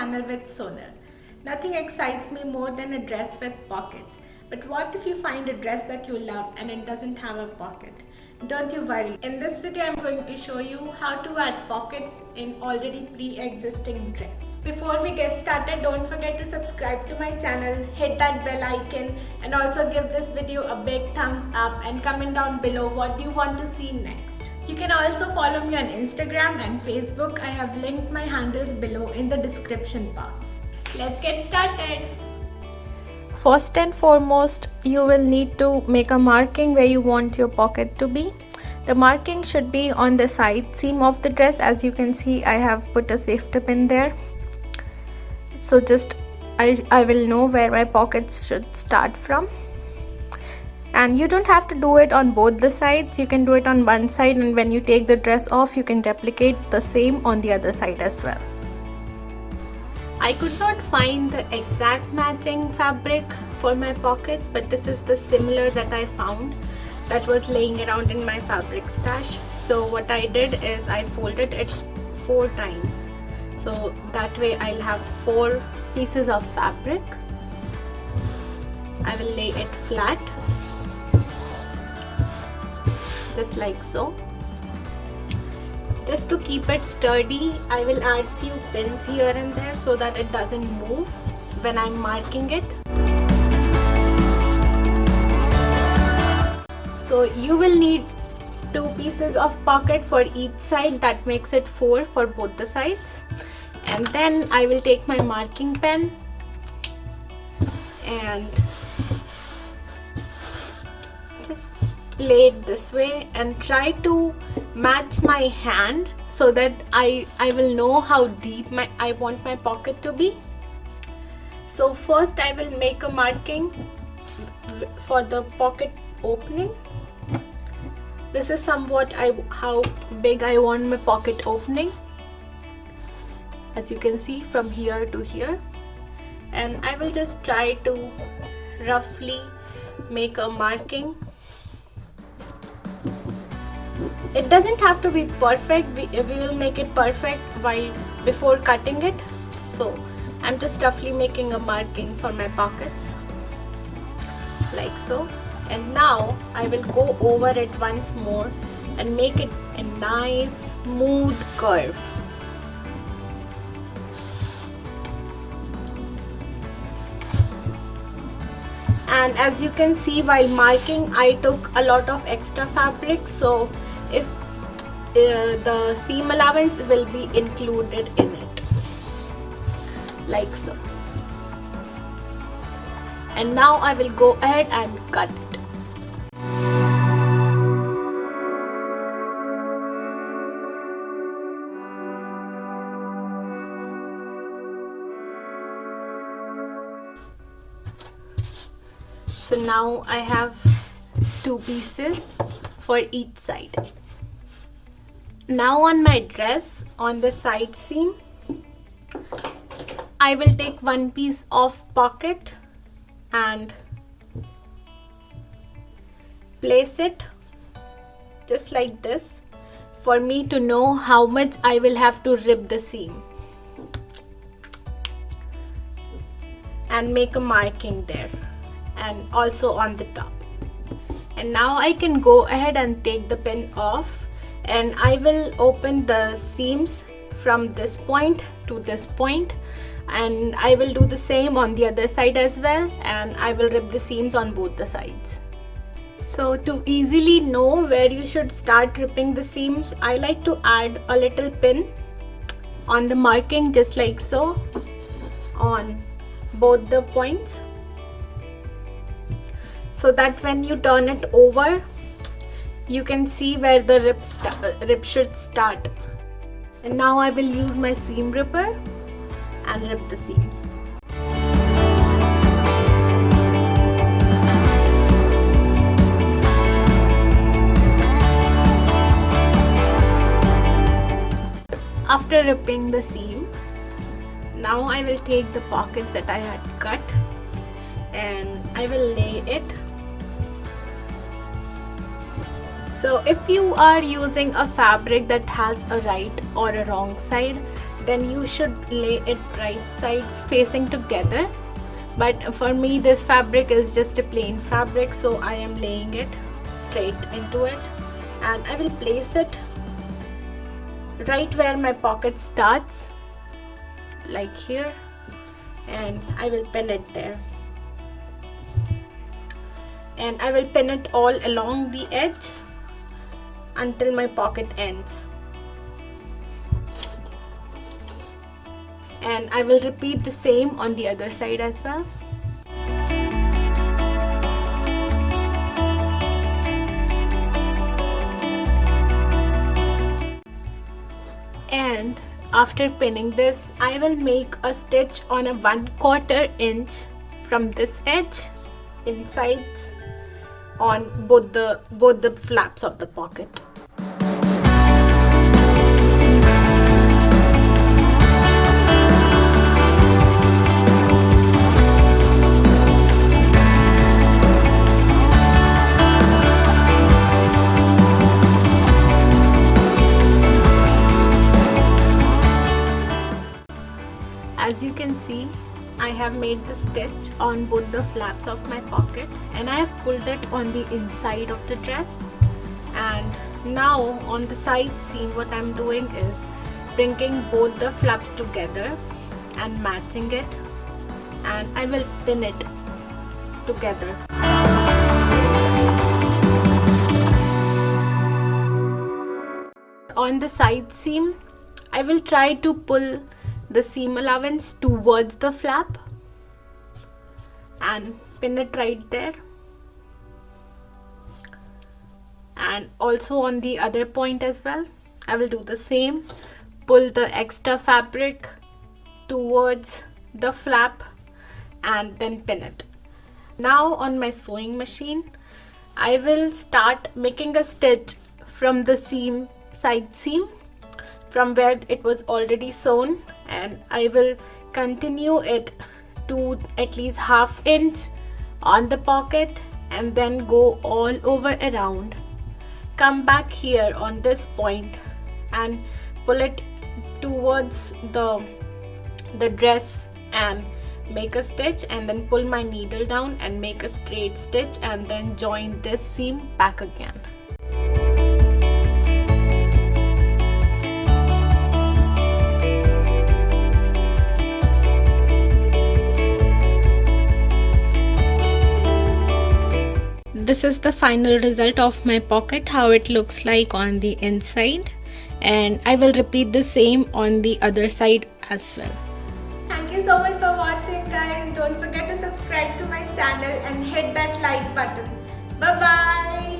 channel with Sonal. Nothing excites me more than a dress with pockets. But what if you find a dress that you love and it doesn't have a pocket? Don't you worry. In this video, I'm going to show you how to add pockets in already pre-existing dress. Before we get started, don't forget to subscribe to my channel, hit that bell icon, and also give this video a big thumbs up and comment down below what you want to see next. You can also follow me on Instagram and Facebook. I have linked my handles below in the description box. Let's get started. First and foremost, you will need to make a marking where you want your pocket to be. The marking should be on the side seam of the dress. As you can see, I have put a safety pin there. So I will know where my pockets should start from. And you don't have to do it on both the sides. You can do it on one side, and when you take the dress off, you can replicate the same on the other side as well. I could not find the exact matching fabric for my pockets, but this is the similar that I found that was laying around in my fabric stash. So what I did is I folded it 4 times. So that way I'll have 4 pieces of fabric. I will lay it flat, just like so. Just to keep it sturdy, I will add few pins here and there so that it doesn't move when I'm marking it. So you will need 2 pieces of pocket for each side. That makes it 4 for both the sides. And then I will take my marking pen and just lay it this way and try to match my hand so that I will know how deep I want my pocket to be. So first I will make a marking for the pocket opening. This is somewhat how big I want my pocket opening, as you can see, from here to here. And I will just try to roughly make a marking. It doesn't have to be perfect. We will make it perfect before cutting it. So I'm just roughly making a marking for my pockets, like so. And now I will go over it once more and make it a nice smooth curve. And as you can see, while marking, I took a lot of extra fabric, so if the seam allowance will be included in it, like so. And now I will go ahead and cut it. So now I have 2 pieces for each side. Now on my dress, on the side seam, I will take 1 piece of pocket and place it just like this for me to know how much I will have to rip the seam, and make a marking there and also on the top. And now I can go ahead and take the pin off, and I will open the seams from this point to this point, and I will do the same on the other side as well, and I will rip the seams on both the sides. So to easily know where you should start ripping the seams, I like to add a little pin on the marking, just like so, on both the points, so that when you turn it over, you can see where the rip should start. And now I will use my seam ripper and rip the seams. After ripping the seam, now I will take the pockets that I had cut and I will lay it. So if you are using a fabric that has a right or a wrong side, then you should lay it right sides facing together. But for me, this fabric is just a plain fabric, so I am laying it straight into it, and I will place it right where my pocket starts, like here, and I will pin it there. And I will pin it all along the edge until my pocket ends. And I will repeat the same on the other side as well. And after pinning this, I will make a stitch on a 1/4 inch from this edge insides on both the flaps of the pocket. As you can see, I have made the stitch on both the flaps of my pocket, and I have pulled it on the inside of the dress. And now on the side seam, what I'm doing is bringing both the flaps together and matching it, and I will pin it together. On the side seam, I will try to pull the seam allowance towards the flap and pin it right there. And also on the other point as well, I will do the same. Pull the extra fabric towards the flap and then pin it. Now on my sewing machine, I will start making a stitch from the seam, side seam, from where it was already sewn, and I will continue it to at least 1/2 inch on the pocket and then go all over around. Come back here on this point and pull it towards the dress and make a stitch, and then pull my needle down and make a straight stitch, and then join this seam back again. This is the final result of my pocket, how it looks like on the inside, and I will repeat the same on the other side as well. Thank you so much for watching, guys. Don't forget to subscribe to my channel and hit that like button. Bye bye.